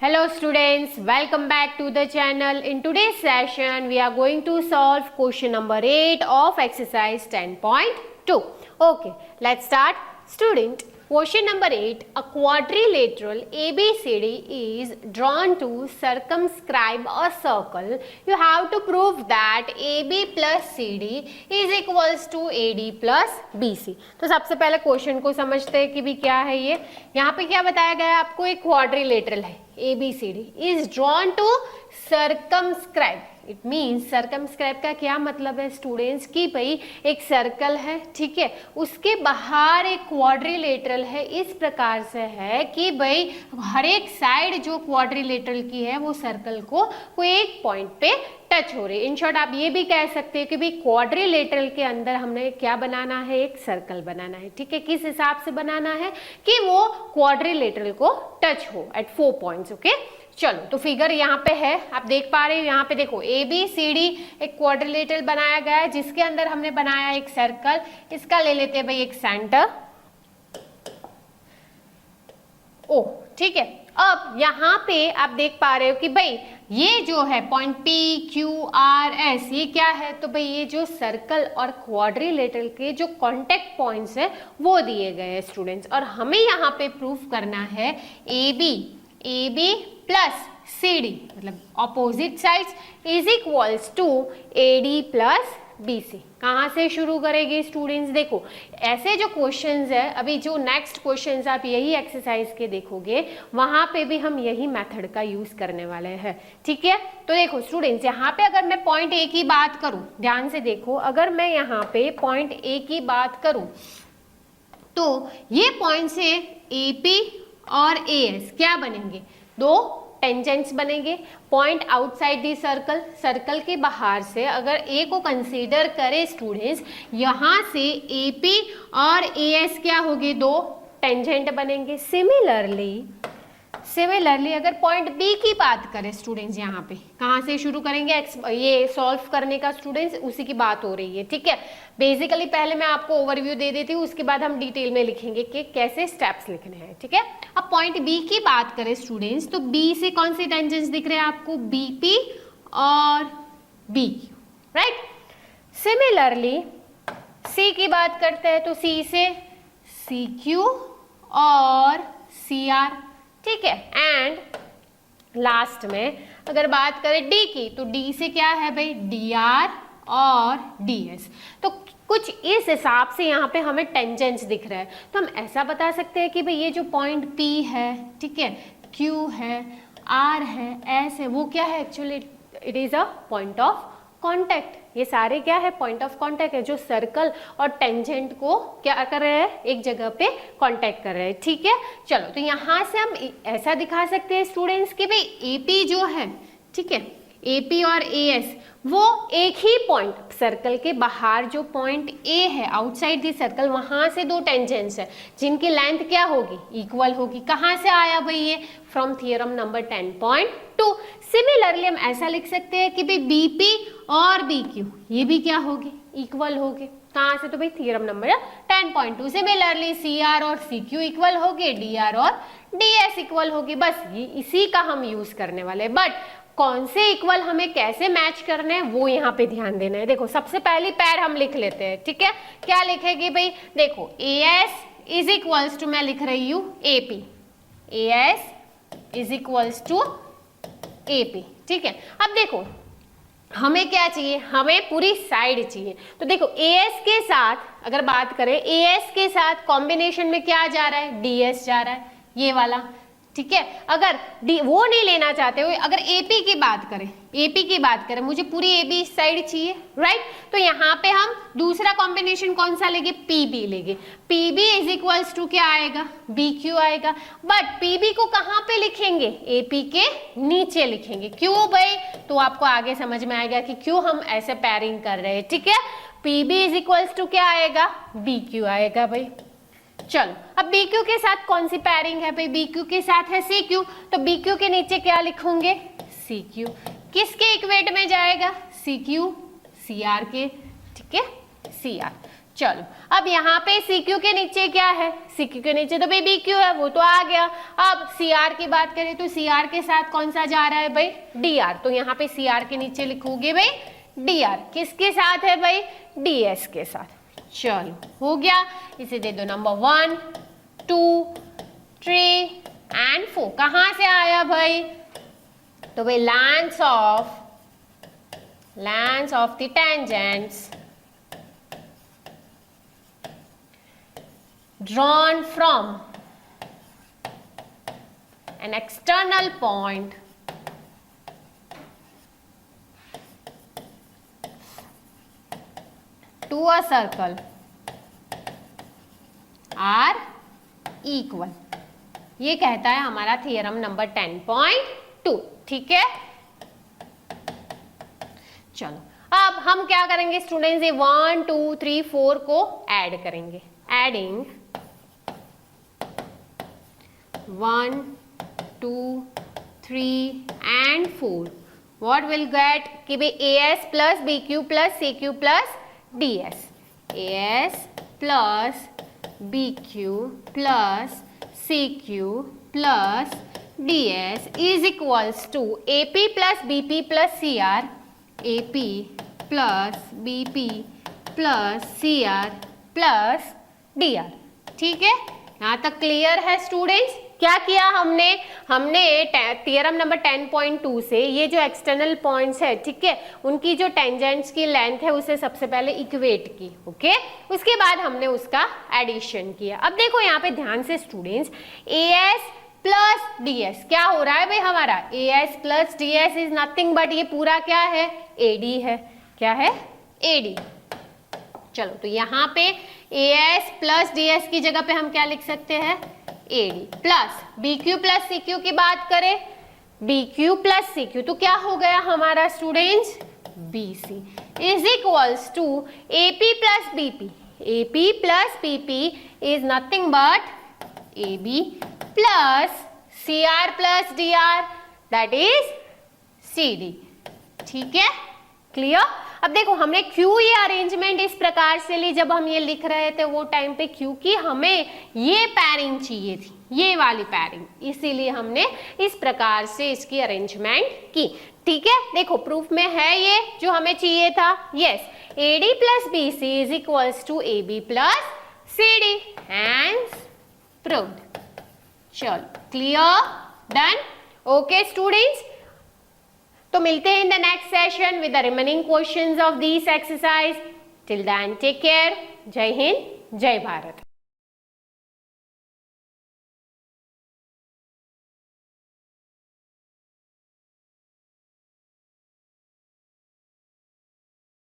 Hello students, welcome back to the channel. In today's session, we are going to solve question number 8 of exercise 10.2. Okay, let's start. Student, question number 8, a quadrilateral ABCD is drawn to circumscribe a circle. You have to prove that AB plus CD is equals to AD plus BC. तो सबसे पहले question को समझते हैं कि भी क्या है ये. यहाँ पे क्या बताया गया है आपको, एक क्वाड्रिलेटरल है ABCD is drawn to circumscribe. It means circumscribe का क्या मतलब है स्टूडेंट्स की भाई एक सर्कल है, ठीक है, उसके बाहर एक क्वाड्रिलेटरल है. इस प्रकार से है कि भाई हर एक साइड जो क्वाड्रिलेटरल की है वो सर्कल को कोई एक पॉइंट पे टच हो रही है. इन शॉर्ट आप ये भी कह सकते हैं कि भाई क्वाड्रिलेटरल के अंदर हमने क्या बनाना है, एक सर्कल बनाना है, ठीक है. किस हिसाब से बनाना है कि वो क्वाड्रिलेटरल को टच हो एट 4 पॉइंट्स. ओके, चलो तो फिगर यहाँ पे है, आप देख पा रहे हो. यहाँ पे देखो ABCD एक क्वाड्रिलेटरल बनाया गया है जिसके अंदर हमने बनाया एक सर्कल. इसका ले लेते हैं भाई एक सेंटर O, ठीक है. अब यहाँ पे आप देख पा रहे हो कि भाई ये जो है पॉइंट PQRS ये क्या है, तो भाई ये जो सर्कल और क्वाड्रिलेटरल के जो कांटेक्ट पॉइंट्स है वो दिए गए हैं स्टूडेंट्स. और हमें यहाँ पे प्रूफ करना है AB प्लस CD मतलब opposite sides is equals to AD plus BC. कहाँ से शुरू करेंगे स्टूडेंट्स, देखो ऐसे जो क्वेश्चंस है, अभी जो नेक्स्ट क्वेश्चंस आप यही एक्सरसाइज के देखोगे वहां पे भी हम यही मेथड का यूज करने वाले हैं, ठीक है. तो देखो स्टूडेंट्स, यहाँ पे अगर मैं पॉइंट A की बात करूं, ध्यान से देखो, अगर मैं यहाँ पे पॉइंट A की बात करूं तो ये पॉइंट से AP और AS क्या बनेंगे, दो टेंजेंट्स बनेंगे. Point outside the circle, circle के बाहर से अगर ए को कंसीडर करें स्टूडेंट्स, यहाँ से AP और AS क्या होगी, दो टेंजेंट बनेंगे. सिमिलरली अगर पॉइंट B की बात करें स्टूडेंट्स, यहाँ पे कहाँ से शुरू करेंगे, ये सॉल्व करने का स्टूडेंट्स उसी की बात हो रही है, ठीक है. बेसिकली पहले मैं आपको ओवरव्यू दे देती हूँ, उसके बाद हम डिटेल में लिखेंगे कि कैसे स्टेप्स लिखने हैं, ठीक है. अब पॉइंट B की बात करें स्टूडेंट्स, तो B से कौन से टेंजेंट्स दिख रहे हैं आपको, BP और BQ, राइट. सिमिलरली C की बात करते हैं तो C से CQ और CR, ठीक है. एंड लास्ट में अगर बात करें D की तो D से क्या है भाई, DR और DS. तो कुछ इस हिसाब से यहाँ पे हमें टेंजेंट्स दिख रहा है. तो हम ऐसा बता सकते हैं कि भाई ये जो पॉइंट P है, ठीक है, Q है, R है, S है, वो क्या है actually, it is a point of contact. ये सारे क्या है, पॉइंट ऑफ कॉन्टैक्ट है जो सर्कल और टेंजेंट को क्या कर रहे हैं, एक जगह पे कॉन्टैक्ट कर रहे हैं, ठीक है. चलो तो यहाँ से हम ऐसा दिखा सकते हैं स्टूडेंट्स कि भाई AP जो है, ठीक है, AP और AS वो एक ही पॉइंट, सर्कल के बाहर जो पॉइंट A है आउटसाइड दी सर्कल, वहां से दो टेंजेंट्स है जिनकी लेंथ क्या होगी, इक्वल होगी. कहाँ से आया भाई ये, फ्रॉम थियरम नंबर 10.2. सिमिलरली हम ऐसा लिख सकते हैं कि भाई BP और BQ ये भी क्या होगी, इक्वल होगी. कहाँ से, तो भाई थियरम नंबर 10.2. सिमिलरली CR और CQ इक्वल होगी, DR और DS इक्वल होगी. बस ये इसी का हम यूज करने वाले हैं. बट कौन से इक्वल हमें कैसे मैच करने हैं वो यहाँ पे ध्यान देना है. देखो सबसे पहली पैर हम लिख लेते हैं, ठीक है. क्या लिखेगी भाई, देखो AS इज इक्वल्स टू, मैं लिख रही हूँ AP, AS is equals to AP, ठीक है. अब देखो हमें क्या चाहिए, हमें पूरी साइड चाहिए. तो देखो AS के साथ अगर बात करें, AS के साथ कॉम्बिनेशन में क्या जा रहा है, DS जा रहा है, ये वाला, ठीक है. अगर वो नहीं लेना चाहते हुए अगर AP की बात करें, मुझे पूरी AB साइड चाहिए, राइट. तो यहाँ पे हम दूसरा कॉम्बिनेशन कौन सा लेंगे, PB लेंगे. PB इज इक्वल्स टू क्या आएगा, BQ आएगा. बट PB को कहाँ पे लिखेंगे, AP के नीचे लिखेंगे. क्यों भाई, तो आपको आगे समझ में आएगा कि क्यों हम ऐसे पैरिंग कर रहे हैं, ठीक है. PB इज इक्वल्स टू क्या आएगा, BQ आएगा भाई. चलो अब BQ के साथ कौन सी पैरिंग है भाई, BQ के साथ है CQ, तो BQ के नीचे क्या लिखोगे, CQ. किसके इक्वेट में जाएगा, CQ CR के, ठीक है, CR. चलो अब यहाँ पे CQ के नीचे क्या है, CQ के नीचे तो भाई BQ है, वो तो आ गया। अब CR की बात करें तो CR के साथ कौन सा जा रहा है भाई, DR, तो यहाँ पे CR के नीचे लिखोगे भाई DR, किसके साथ है भाई, DS के साथ। चलो हो गया, इसे दे दो नंबर 1 2 3 एंड 4। कहां से आया भाई, तो भाई length of the tangents drawn from an external point to a circle are equal, ये कहता है हमारा थियरम नंबर 10.2। ठीक है, चलो अब हम क्या करेंगे स्टूडेंट्स, ये 1 2 3 4 को ऐड करेंगे। Adding 1 2 3 and 4, what will get कि भाई AS plus BQ plus CQ plus DS, AS plus BQ plus CQ plus DS is equals to AP plus BP plus CR, AP plus BP plus CR plus DR। ठीक है, यहाँ तक clear है students. क्या किया हमने theorem number 10.2 से ये जो एक्सटर्नल पॉइंट्स है, ठीक है, उनकी जो टेंजेंट्स की लेंथ है उसे सबसे पहले इक्वेट की, ओके, उसके बाद हमने उसका एडिशन किया। अब देखो यहाँ पे ध्यान से स्टूडेंट्स, AS प्लस DS क्या हो रहा है भाई हमारा, AS plus DS is nothing but ये पूरा क्या है, AD है। क्या है, AD। चलो तो यहाँ पे AS प्लस DS की जगह पे हम क्या लिख सकते हैं, AD plus BQ plus CQ की बात करें, BQ प्लस CQ तो क्या हो गया हमारा students, BC is equals to AP plus BP, AP plus BP is nothing but AB plus CR plus DR that is CD। ठीक है, क्लियर। अब देखो हमने क्यों ये अरेंजमेंट इस प्रकार से ली, जब हम ये लिख रहे थे वो टाइम पे, क्योंकि हमें ये पैरिंग चाहिए थी, ये वाली पैरिंग, इसीलिए हमने इस प्रकार से इसकी अरेंजमेंट की। ठीक है, देखो प्रूफ में है ये जो हमें चाहिए था, yes, AD plus BC is equals to AB plus CD, hence proved. चलो क्लियर, डन, ओके स्टूडेंट्स। तो मिलते हैं in the next session with the remaining questions of this exercise. Till then take care, Jai Hind, जय भारत।